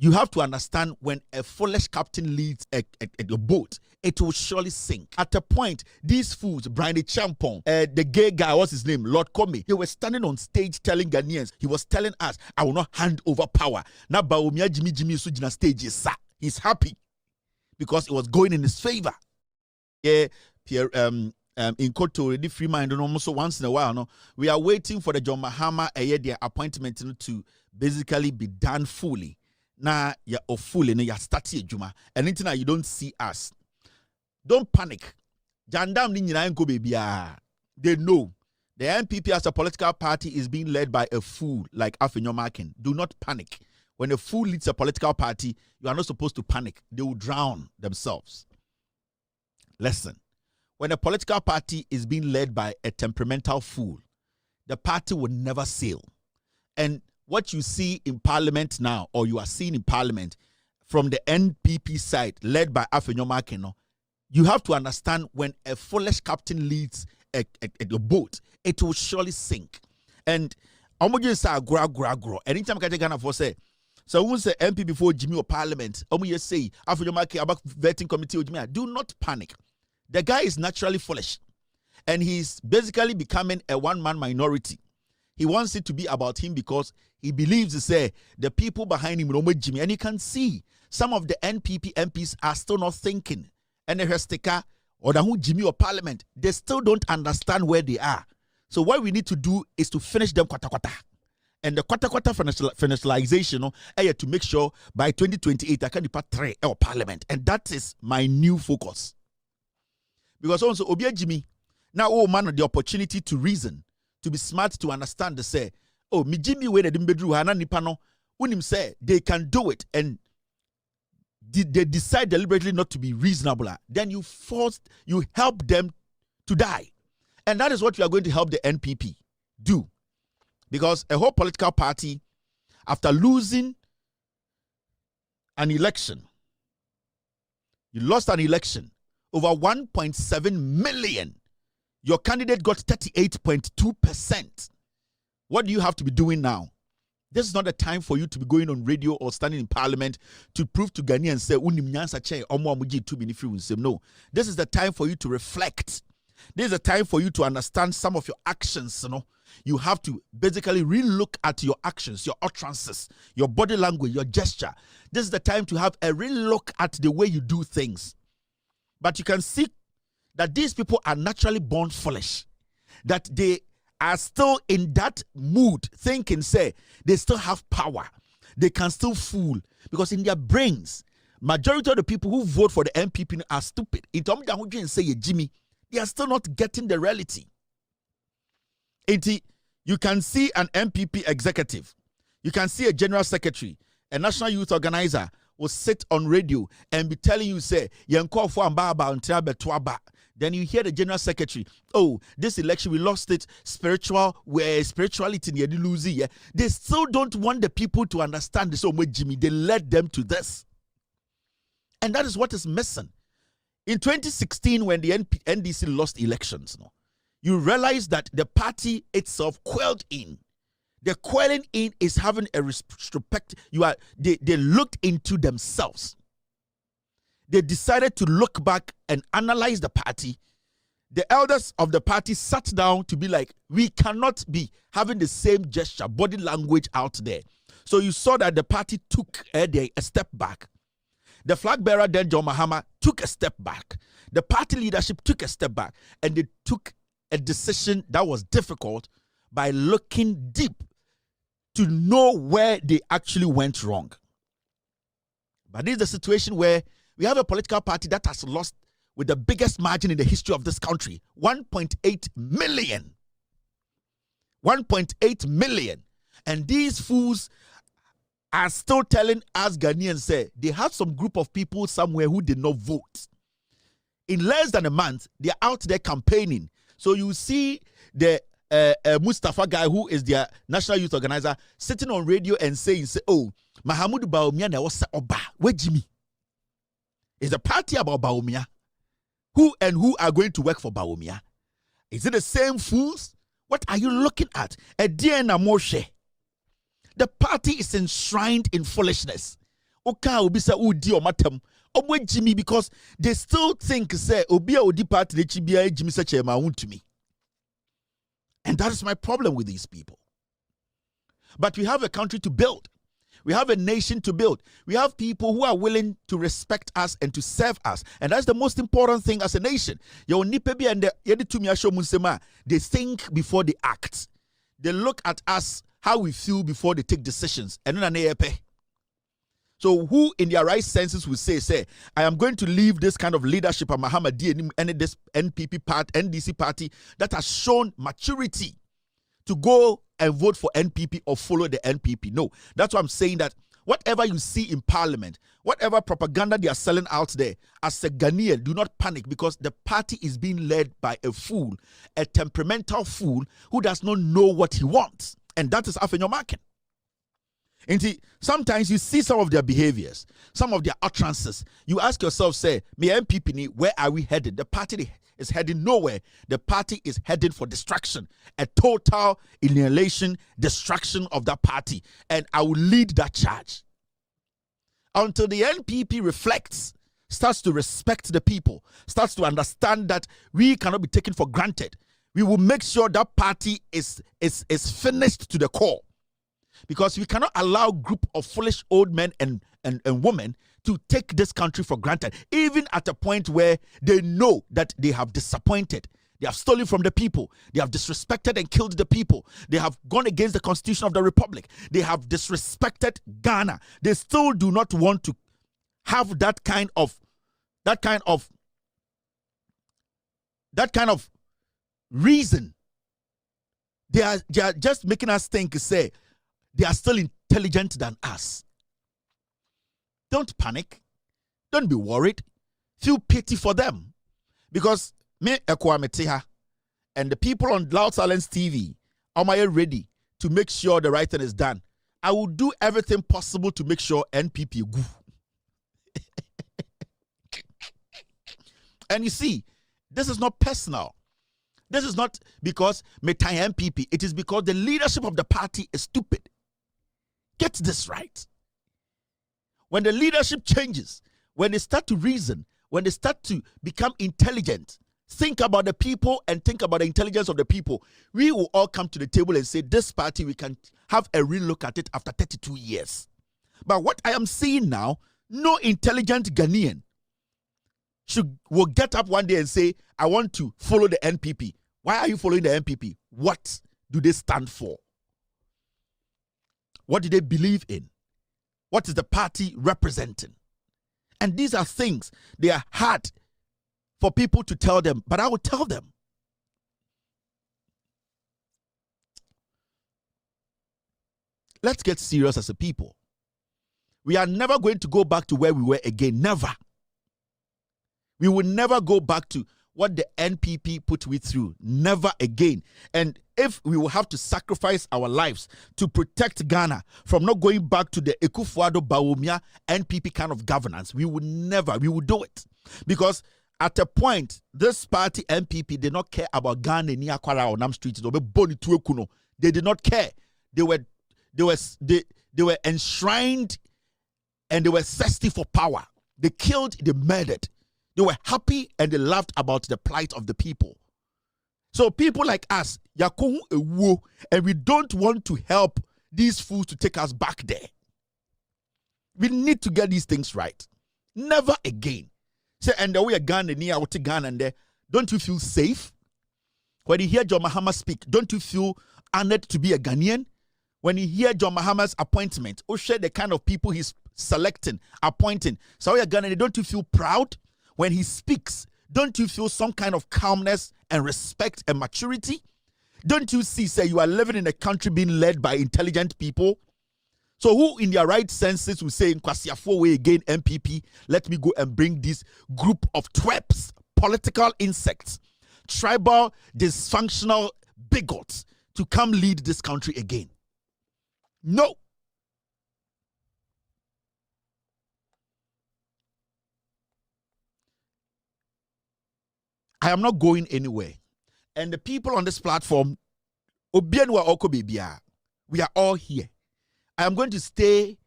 you have to understand when a foolish captain leads a boat, it will surely sink. At a point, these fools, Brian Champong, the gay guy, what's his name? Lord Comey, he was standing on stage telling Ghanaians, he was telling us, I will not hand over power. Now, Baumia Jimmy Sujina stage is he's happy because it was going in his favor. Yeah, Pierre, in Koto, already free mind, and almost once in a while, no, we are waiting for the John Mahama their appointment to basically be done fully. Now you're fully, you're starting Juma. Anything that you don't see us, don't panic. Jandam ni baby. They know the NPP as a political party is being led by a fool like Afenyo Markin. Do not panic. When a fool leads a political party, you are not supposed to panic. They will drown themselves. Listen, when a political party is being led by a temperamental fool, the party will never sail. And what you see in parliament now, or you are seeing in parliament from the NPP side, led by Afenyo Markin, you have to understand when a foolish captain leads a boat, it will surely sink. And I'm going to say, grow. Anytime I get Ghana for say, so when say MP before Jimmy or parliament, I'm going to say, Afenyo Markin about vetting committee, do not panic. The guy is naturally foolish. And he's basically becoming a one-man minority. He wants it to be about him because he believes to say the people behind him, Jimmy, and you can see some of the NPP MPs are still not thinking. And the Stika or the Jimmy or Parliament, they still don't understand where they are. So what we need to do is to finish them kwata. And the kwata finalization, to make sure by 2028 I can depart 3 or Parliament, and that is my new focus. Because also Obia Jimmy now man the opportunity to reason. To be smart, to understand the say, oh, me Jimmy way the dimbedru hana nipano, unim say they can do it, and they decide deliberately not to be reasonable. Then you help them to die, and that is what we are going to help the NPP do, because a whole political party, after losing an election, you lost an election over 1.7 million. Your candidate got 38.2%. What do you have to be doing now? This is not the time for you to be going on radio or standing in parliament to prove to Ghanaians say, no. This is the time for you to reflect. This is the time for you to understand some of your actions. You have to basically re-look at your actions, your utterances, your body language, your gesture. This is the time to have a re-look at the way you do things. But you can see that these people are naturally born foolish, that they are still in that mood, thinking, say, they still have power, they can still fool, because in their brains, majority of the people who vote for the NPP are stupid. In terms of say Jimmy, they are still not getting the reality. You can see an NPP executive, you can see a general secretary, a national youth organizer will sit on radio and be telling you, say, then you hear the general secretary, oh, this election, we lost it, spirituality, they still don't want the people to understand this. Oh, Jimmy, they led them to this. And that is what is missing. In 2016, when the NDC lost elections, you realize that the party itself quailed in. The quelling in is having a respect. They looked into themselves. They decided to look back and analyze the party. The elders of the party sat down to be like, we cannot be having the same gesture, body language out there. So you saw that the party took a step back. The flag bearer, then John Mahama, took a step back. The party leadership took a step back. And they took a decision that was difficult by looking deep to know where they actually went wrong. But this is the situation where we have a political party that has lost with the biggest margin in the history of this country, 1.8 million. 1.8 million. And these fools are still telling us Ghanaians, say, they have some group of people somewhere who did not vote. In less than a month, they're out there campaigning. So you see the Mustafa guy, who is their national youth organizer, sitting on radio and saying, oh, Mahamudu Bawumia na wasa oba. Where Jimmy? Is the party about Bawumia? Who are going to work for Bawumia? Is it the same fools? What are you looking at? A DNA Moshe. The party is enshrined in foolishness. Oka obi say udi o matem. Obo Jimmy because they still think say obi a odi party le chibia Jimmy say chairman won to me. And that is my problem with these people. But we have a country to build. We have a nation to build. We have people who are willing to respect us and to serve us. And that's the most important thing as a nation. They think before they act. They look at us, how we feel before they take decisions. So who in their right senses will say, I am going to leave this kind of leadership at Mahamadi and this NPP part, NDC party that has shown maturity to go and vote for NPP or follow the NPP. No, that's why I'm saying that whatever you see in parliament, whatever propaganda they are selling out there, as a Ghanaian, do not panic because the party is being led by a fool, a temperamental fool who does not know what he wants. And that is Afenyo Markin. And sometimes you see some of their behaviors, some of their utterances. You ask yourself, say, me MPP, where are we headed? The party is heading nowhere. The party is heading for destruction, a total annihilation, destruction of that party. And I will lead that charge. Until the NPP reflects, starts to respect the people, starts to understand that we cannot be taken for granted. We will make sure that party is finished to the core. Because we cannot allow a group of foolish old men and women to take this country for granted, even at a point where they know that they have disappointed. They have stolen from the people. They have disrespected and killed the people. They have gone against the Constitution of the Republic. They have disrespected Ghana. They still do not want to have that kind of reason. They are just making us think, say, they are still intelligent than us. Don't panic. Don't be worried. Feel pity for them. Because me, Ekwameteha, and the people on Loud Silence TV, am I ready to make sure the right thing is done? I will do everything possible to make sure NPP go. And you see, this is not personal. This is not because Metai MPP. It is because the leadership of the party is stupid. Get this right. When the leadership changes, when they start to reason, when they start to become intelligent, think about the people and think about the intelligence of the people, we will all come to the table and say, this party, we can have a real look at it after 32 years. But what I am seeing now, no intelligent Ghanaian will get up one day and say, I want to follow the NPP. Why are you following the NPP? What do they stand for? What do they believe in? What is the party representing? And these are things, they are hard for people to tell them, but I will tell them. Let's get serious as a people. We are never going to go back to where we were again. Never. We will never go back to what the NPP put we through. Never again. And if we will have to sacrifice our lives to protect Ghana from not going back to the Ekufuado Bawumia NPP kind of governance, we would never, we would do it. Because at a point, this party NPP did not care about Ghana near Kwara or Nam Street. They did not care. They were enshrined and they were thirsty for power. They killed, they murdered. They were happy and they laughed about the plight of the people. So people like us, and we don't want to help these fools to take us back there. We need to get these things right. Never again. Say, and the way a Ghana near Ghana and there, don't you feel safe? When you hear John Mahama speak, don't you feel honored to be a Ghanaian? When you hear John Mahama's appointment, or share the kind of people he's selecting, appointing, so you're Ghanaian, don't you feel proud? When he speaks, don't you feel some kind of calmness and respect and maturity? Don't you see, say, you are living in a country being led by intelligent people? So who in their right senses will say, in Kwasiafo way again, MPP, let me go and bring this group of twerps, political insects, tribal, dysfunctional bigots to come lead this country again? No. I am not going anywhere. And the people on this platform, we are all here. I am going to stay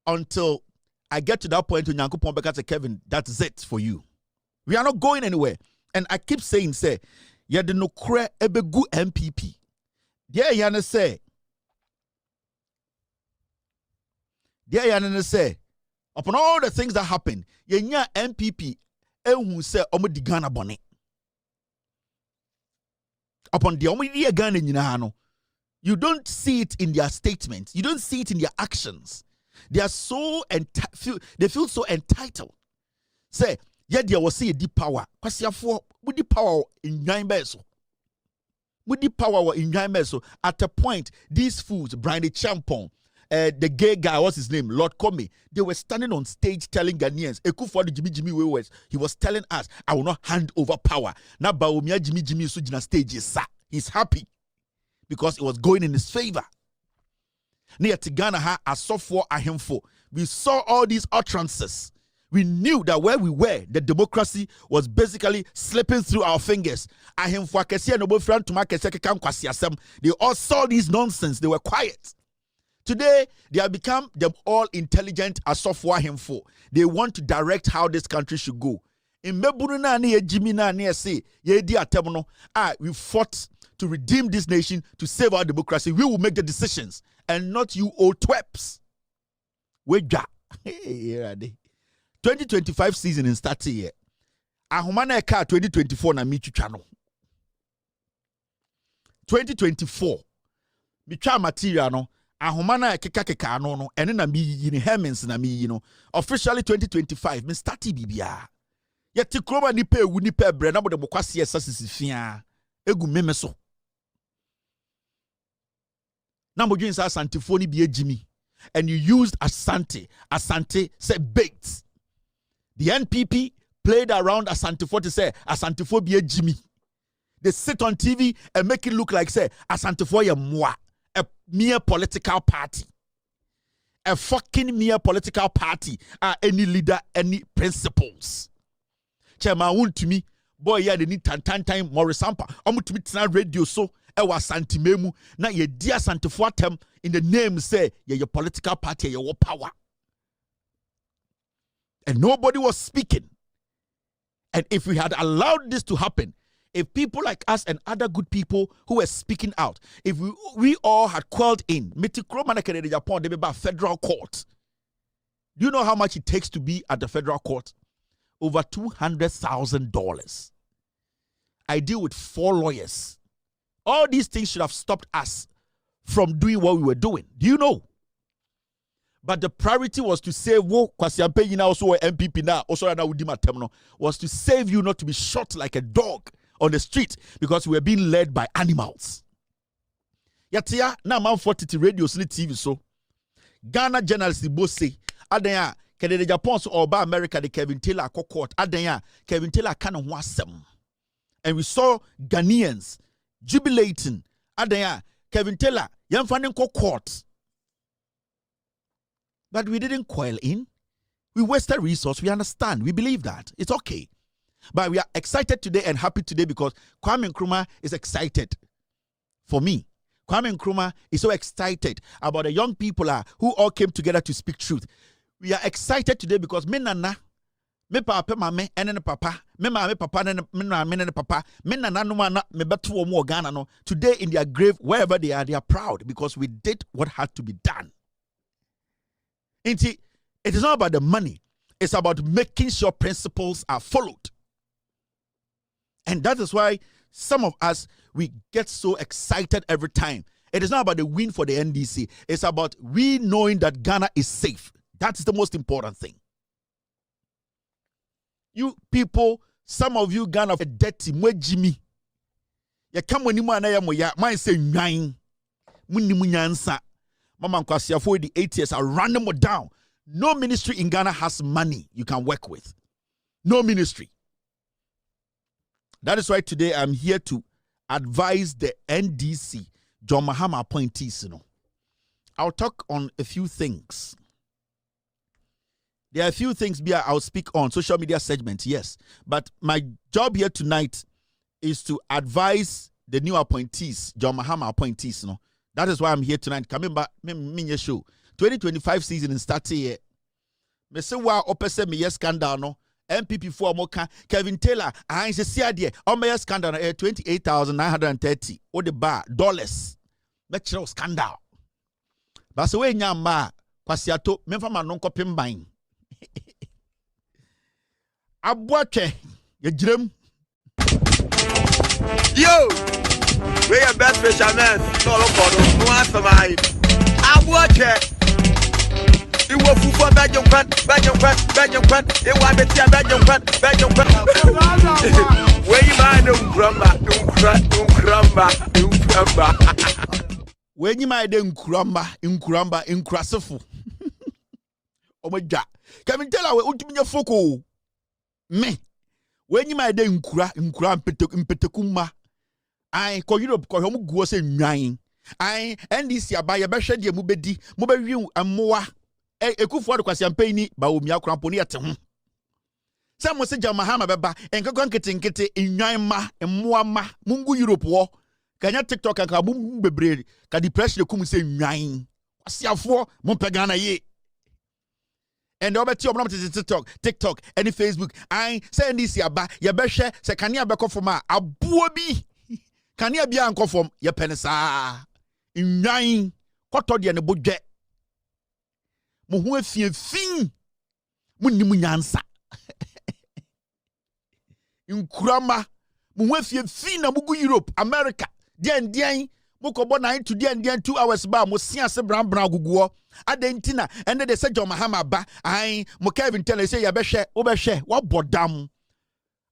until I get to that point when Nyankopon beka say Kevin, that's it for you. We are not going anywhere. And I keep saying, say, yeah, the no kre ebegu MPP. There yana say, upon all the things that happen, yenya MPP who say omo di Ghana bone. Upon the omo di Ghana nyina no, you don't see it in their statements. You don't see it in their actions. They are so they feel so entitled. Say, yeah, there was a deep power. Because you have with power in Nyanbeso. With the power in Nyanbeso. At a point, these fools, Brian Champon, the gay guy, what's his name? Lord Comey, they were standing on stage telling Ghanaians, Jimmy Wewes, he was telling us, I will not hand over power. Now, Baumia Jimmy Sujina stage is he's happy because it was going in his favor. Near Tigana ha a software ahemfo. We saw all these utterances. We knew that where we were, the democracy was basically slipping through our fingers. They all saw these nonsense. They were quiet. Today, they have become the all-intelligent software ahemfo. They want to direct how this country should go. In we fought to redeem this nation, to save our democracy. We will make the decisions. And not you old twerps. 2025 season in starting here. Ahumana eka 2024 na michu chano. 2024. Micha material no. Ahumana keka no. Ene na mi yini Hermens na mi yino. Officially 2025. Mi starti bibia. Yeti kroma nipe ewu nipe bre. Nabo de mokwasi esa sisifia. Egu memeso. Now you use Asante phone be Jimmy, and you used Asante. Asante said baked. The NPP played around Asante to say Asante be Jimmy. They sit on TV and make it look like say Asante ya moi, a mere political party, a fucking mere political party. Any leader, any principles. Chairman won't to me, boy, yeah, they need time more sampa. To me radio so. Ewa santimemu na ye dia santifo atem in the name say your political party your power, and nobody was speaking. And if we had allowed this to happen, if people like us and other good people who were speaking out, if we all had called in Japan, they be federal court. Do you know how much it takes to be at the federal court? Over $200,000. I deal with 4 lawyers. All these things should have stopped us from doing what we were doing. Do you know? But the priority was to save MPP now, also was to save you not to be shot like a dog on the street because we were being led by animals. Yatia na man 40 radio TV so Ghana journalists both say adanya Kennedy Japan so or America the Kevin Taylor court adanya Kevin Taylor kind of wasem. And we saw Ghanaians jubilating. Adaya, Kevin Taylor, Yamfanin court. But we didn't coil in. We wasted resource. We understand. We believe that. It's okay. But we are excited today and happy today because Kwame Nkrumah is excited. For me, Kwame Nkrumah is so excited about the young people who all came together to speak truth. We are excited today because me papa mame ene papa me mame papa ene papa me nana no na me beto omo Ghana no today in their grave wherever they are proud because we did what had to be done. It is not about the money, it's about making sure principles are followed. And that is why some of us we get so excited every time. It is not about the win for the NDC, it's about we knowing that Ghana is safe. That is the most important thing. You people, some of you Ghana are dirty, mwe Jimmy. Ya come when you man ya moya, man say nine. Muni munyansa. Mama Nkwasi for the 8 years, I ran them down. No ministry in Ghana has money you can work with. No ministry. That is why today I'm here to advise the NDC, John Mahama appointees. I'll talk on a few things. There are a few things I'll speak on social media segments, yes. But my job here tonight is to advise the new appointees, John Mahama appointees. That is why I'm here tonight. Coming back, me show 2025 season is starting here. Me say wa opese me yes scandal no. MPP for moka Kevin Taylor I say see ade o me scandal 28,930 o the bar dollars. Me chere scandal. Ba se we nya ma kwasiato me fa ma no nkopem ban. Aboatwe ye jirem. Yo, we are best fishermen. No, no, no answer my. Aboatwe. You will for Belgium Quant. You want to see a Belgium Quant. Where you mind, When you mind nkuramba, oh my God. Kevin Taylor, we ultimate foko. Me. When you mind nkurampetekuma. I call Europe, call home go say nine. I and this ya by a beshed ye mubedi, mubewi and moa. Ekufu kwasi ampeni ba omia kramponi ate ho. Some say Jamahama beba enkakan kete inwan ma emmoa ma mungu Europe wo. Kanya TikTok aka bum bebre ka depression kum say nwan. Kwasiafo mo pegana ye. And the other two TikTok, any Facebook. I say this ya ba ya behwe se kania beko from abuo bi. Kania bia anko from ya penisa. Nwan koto de ne bodwe. Mo ho afien munnim nyansa nkurama mo ho afien na mugu Europe America den mo ko bo 9 to den 2 hours ba mo sia se bran guguo adentina ende de se John Mahama ba ai mo Kevin Taylor say ya behwe wo behwe wo bodam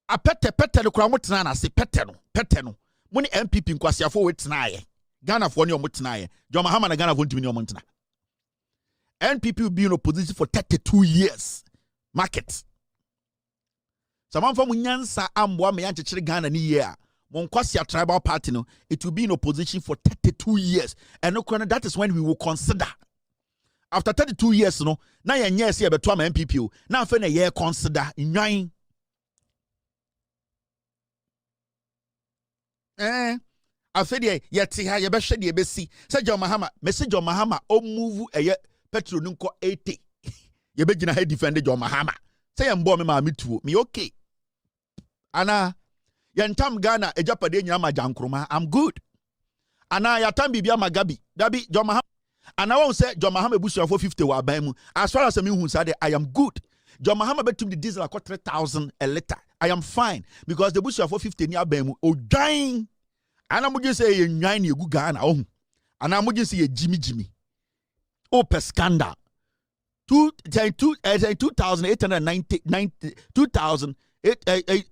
apete no kura mo tena na se pete no mo ni MPP nkwasiafo we tena aye Ghana fo ne o mo tena aye John Mahama na Ghana fo ntimi ne o mo tena NPP will be in opposition for 32 years. Market. Someone from Nyansa Amboa me anchechire Ghana ni year. Monkwasi tribal party no, it will be in opposition for 32 years. And that is when we will consider. After 32 years no, na ye nyesi ye beto ama NPP. Na afa na ye consider nwan. Afa de ye te ha ye be hwe de be si. Say John Mahama, message John Mahama o move eye Petro nko 80. Ye be gina he defend John Mahama. Say mbo me ma metuo. Me okay. Ana yantam Ghana ejapade nyina ma jankroma. I'm good. Ana yatam bibia ma Gabby. Gabby John Mahama. Ana won say John Mahama ebusu for 50 wa ban mu. As far as me hu say I am good. John Mahama betum the diesel akọ 3,000 a liter. I am fine because the busu for 50 ni aban mu. Odwan. Ana mo say ye nwan na egu Ghana oh. Ana mo say ye Jimmy. Per scandal 2,890 2,008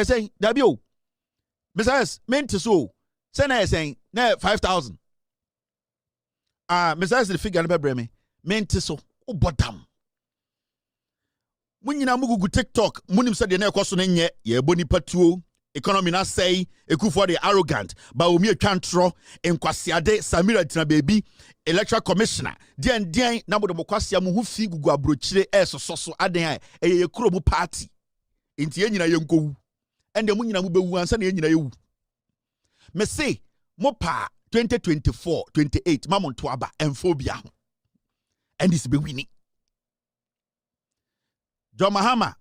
saying Dabio Mrs. meant so send saying 5,000 Mrs. the figure never bring me meant so bottom when you na mugu TikTok munim said the na kwaso na nye ye boni patuo economy na say Ekufuor the arrogant ba omi atwantro enkwasiade Samira tina baby electoral commissioner den na bodo mokwasia mu hu fi gugu abrochire esoso aden ye kuro mu party enti ye nyina ye nkowu ende mu nyina mu bewu ansa na ye nyina ye wu me say mo pa 2024 28 mamonto aba emphobia ho and this be winning John Mahama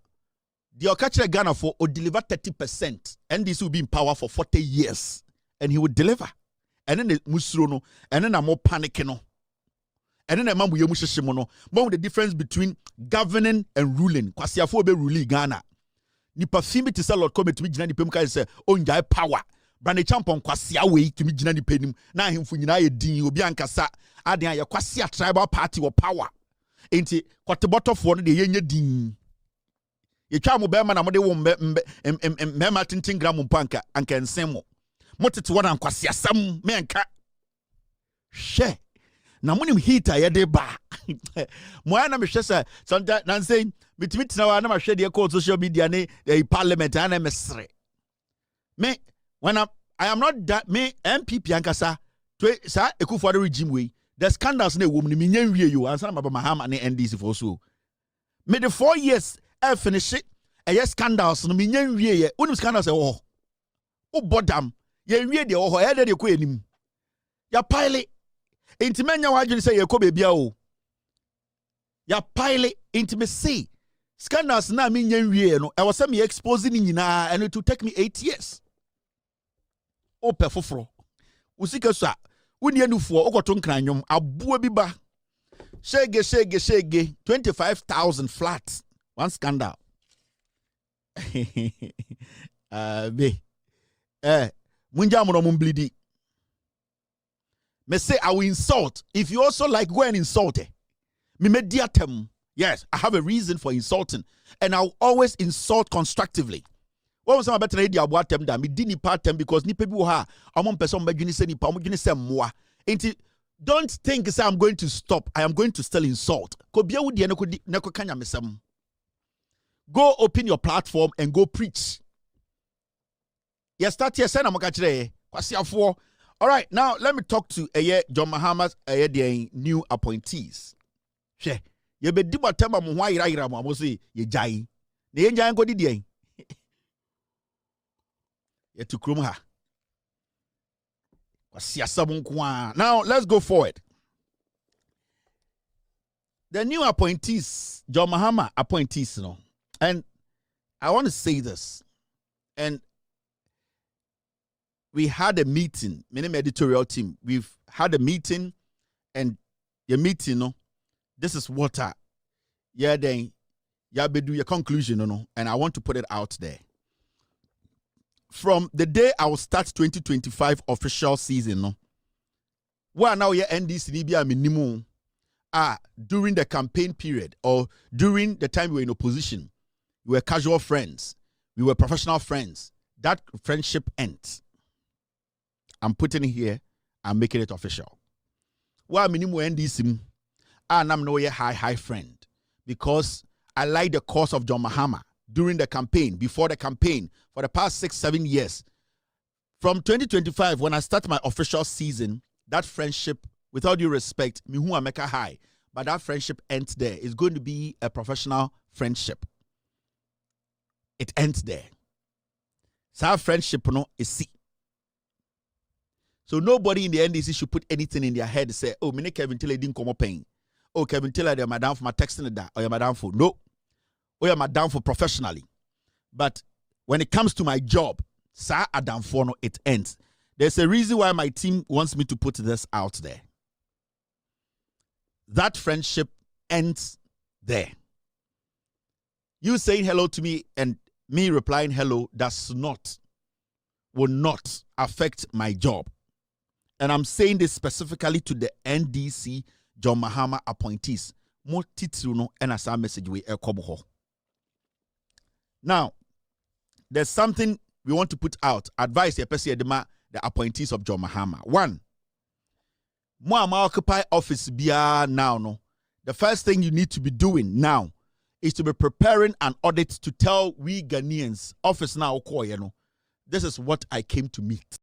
the Okachre Ghana for will deliver 30%, and this will be in power for 40 years, and he will deliver. And then the musrono, and then I'm more panicking, and then I'm more the difference between governing and ruling. Kwasiafo be ruling Ghana. Ni parfum to sell Lord come to me jina ni pemka say on jai power. Brand champon kwasia way to me jina ni penim. Na him fu nyina ye din obi ankasa aden ya kwasia tribal party or power. Enti kwateboto for no de yenye din. Ye twa mo be ma na mo de wo mema tintin gram mpanka anka ensemo motete wona ankwase asam me anka hwe na monim heater ye de ba mo ana me hwe se sonta nan say mitimi tina wa na ma hwe de ko social media ne parliament ana mesre me when I am not that me MPP ankasa to sa Ekufuor regime way the scandals na wo me nya wie yo ansa na Mahama ne NDC for so me the 4 years finish it scandals no me nyan wie ye unim scandals wo bodam ye wie de wo ye de ko enim ya pile intimenya wadwene say ye ko bebia o Ya pile intimacy. Scandals na me nyen no. I was me exposing nyina and it will take me 8 years. O perfofro. Usika so a woni anufo okoto nkranwom aboa bi ba. Shege 25,000 flats. One scandal. Munja mono mumblidi. Me say I will insult. If you also like, go and insult it. Me mediatem. Yes, I have a reason for insulting. And I'll always insult constructively. What was my better idea about them that me didn't part them because ni people ha among person be say ni pa mo say moi. Don't think say I'm going to stop. I am going to still insult. Ko bia wo de ne ko kanya mesem. Go open your platform and go preach. You start here saying I'm kire kwasiafo. All right, now let me talk to John Mahama's new appointees. She ye be di batema mo hwa ira mo say ye jai. Na ye jai ko di den. Ye to krom ha. Now let's go forward. The new appointees, John Mahama appointees, and I want to say this. And we had a meeting, many editorial team. We've had a meeting, and the meeting, this is what then do your conclusion, and I want to put it out there. From the day I will start 2025 official season, where now you end this minimum during the campaign period or during the time we were in opposition, we were casual friends, we were professional friends. That friendship ends. I'm putting it here, I'm making it official. Why minimum end this I'm no high friend because I like the cause of John Mahama during the campaign, before the campaign, for the past 6-7 years. From 2025, when I start my official season, that friendship, with all due respect, me who I make a high, but that friendship ends there. It's going to be a professional friendship. It ends there. So our friendship is see. So nobody in the NDC should put anything in their head and say, oh, me Kevin Taylor didn't come up paying. Oh, Kevin Taylor, they're madam for my texting that, or you're madam for. No. Or you're madam for professionally. But when it comes to my job, Sir Adam Forno, it ends. There's a reason why my team wants me to put this out there. That friendship ends there. You saying hello to me and me replying hello will not affect my job. And I'm saying this specifically to the NDC John Mahama appointees. More titruno and as our message we ekobo. Now, there's something we want to put out. Advice the appointees of John Mahama. One, Mo occupy office bia now. No, the first thing you need to be doing now is to be preparing an audit to tell we Ghanaians office now. This is what I came to meet.